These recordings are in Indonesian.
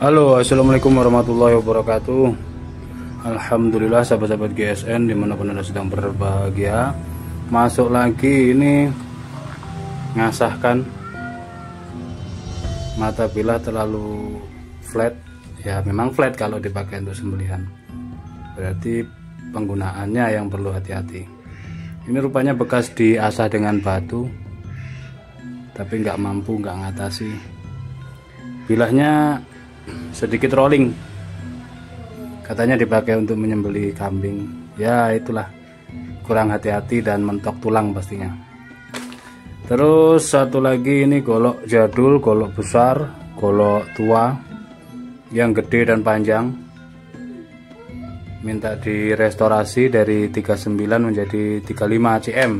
Halo, assalamualaikum warahmatullahi wabarakatuh. Alhamdulillah sahabat-sahabat GSN dimanapun anda sedang berbahagia. Masuk lagi ini ngasahkan mata bilah terlalu flat. Ya memang flat kalau dipakai untuk sembelihan. Berarti penggunaannya yang perlu hati-hati. Ini rupanya bekas diasah dengan batu, tapi nggak mampu ngatasi. Bilahnya sedikit rolling, katanya dipakai untuk menyembelih kambing. Ya itulah, kurang hati-hati dan mentok tulang pastinya. Terus satu lagi ini golok jadul, golok besar, golok tua yang gede dan panjang, minta direstorasi dari 39 menjadi 35 cm.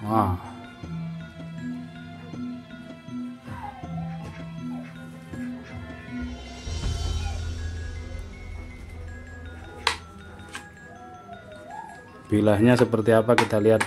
Wah, bilahnya seperti apa kita lihat.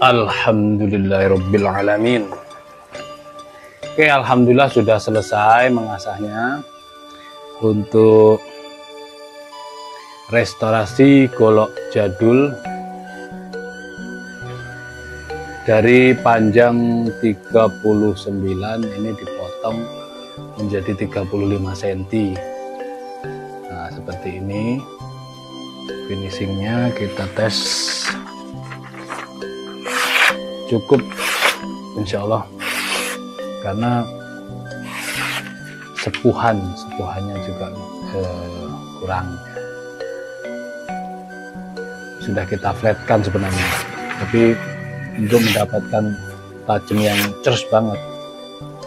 Alhamdulillahirabbil alamin. Oke, alhamdulillah sudah selesai mengasahnya untuk restorasi golok jadul dari panjang 39 ini dipotong menjadi 35 cm. Nah, seperti ini finishingnya, kita tes. Cukup insya Allah, karena sepuhannya juga kurang. Sudah kita flatkan sebenarnya, tapi untuk mendapatkan tajam yang cers banget,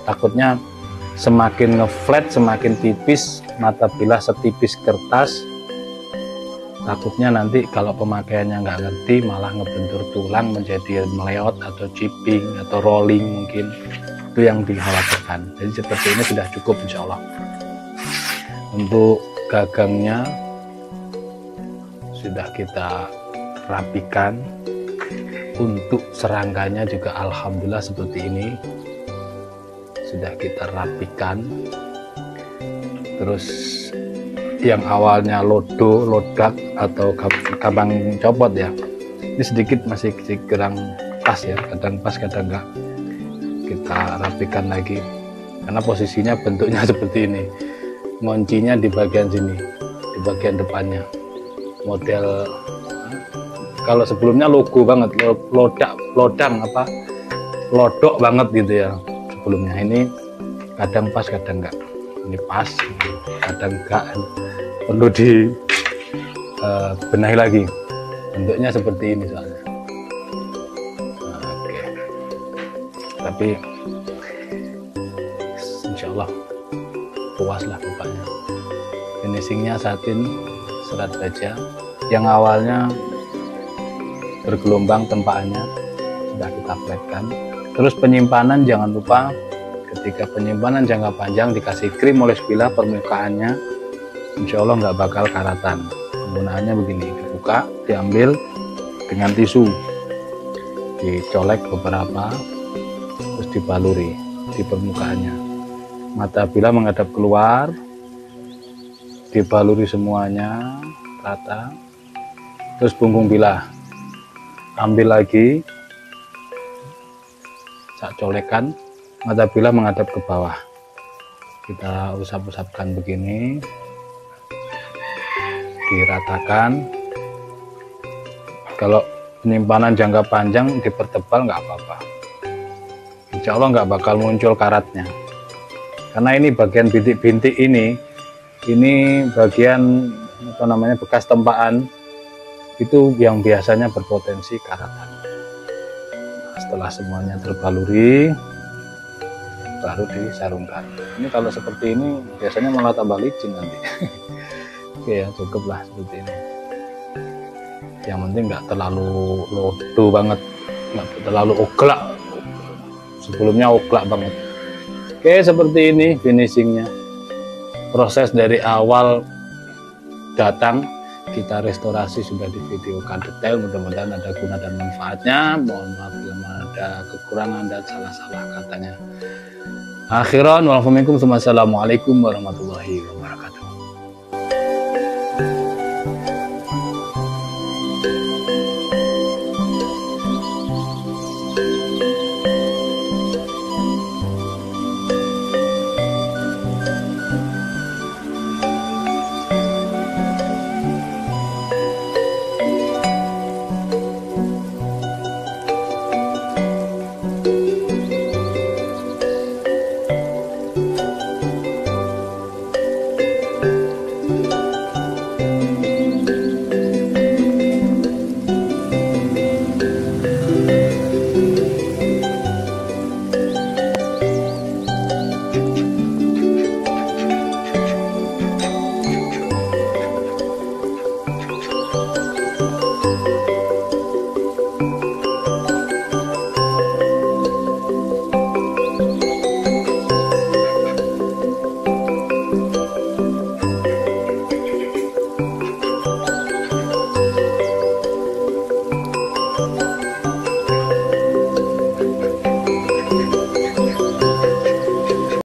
takutnya semakin ngeflat semakin tipis, mata bilah setipis kertas. Takutnya nanti kalau pemakaiannya nggak ngerti malah ngebentur tulang menjadi meleot atau chipping atau rolling, mungkin itu yang dikhawatirkan. Jadi seperti ini sudah cukup insya Allah. Untuk gagangnya sudah kita rapikan, untuk serangkanya juga alhamdulillah seperti ini sudah kita rapikan. Terus yang awalnya lodak atau gampang copot ya, ini sedikit masih kurang pas ya, kadang pas kadang enggak. Kita rapikan lagi karena posisinya bentuknya seperti ini, ngoncinya di bagian sini, di bagian depannya. Model kalau sebelumnya logo banget, lodok banget gitu ya sebelumnya. Ini kadang pas kadang enggak, ini pas kadang enggak, perlu di benahi lagi. Bentuknya seperti ini soalnya. Nah, oke. Tapi insya Allah puas lah bapaknya. Finishingnya satin serat baja, yang awalnya bergelombang tempaannya sudah kita flatkan. Terus penyimpanan jangan lupa, ketika penyimpanan jangka panjang dikasih krim oleh bilah permukaannya, insya Allah nggak bakal karatan. Penggunaannya begini, dibuka, diambil dengan tisu, dicolek beberapa, terus dibaluri di permukaannya. Mata bilah menghadap keluar, dibaluri semuanya rata. Terus punggung bilah ambil lagi, sak colekan, mata bilah menghadap ke bawah. Kita usap-usapkan begini, diratakan. Kalau penyimpanan jangka panjang dipertebal nggak apa-apa, insya Allah nggak bakal muncul karatnya. Karena ini bagian bintik-bintik ini bagian apa namanya, bekas tempaan, itu yang biasanya berpotensi karatan. Nah, setelah semuanya terbaluri baru disarungkan. Ini kalau seperti ini biasanya malah tambah licin nanti. Oke ya, cukuplah seperti ini. Yang penting nggak terlalu lodo banget, nggak terlalu oklak. Sebelumnya oklak banget. Oke, seperti ini finishingnya. Proses dari awal datang kita restorasi sudah divideokan detail. Mudah-mudahan ada guna dan manfaatnya. Mohon maaf bila ada kekurangan dan salah-salah katanya. Akhiran, wassalamualaikum warahmatullahi wabarakatuh.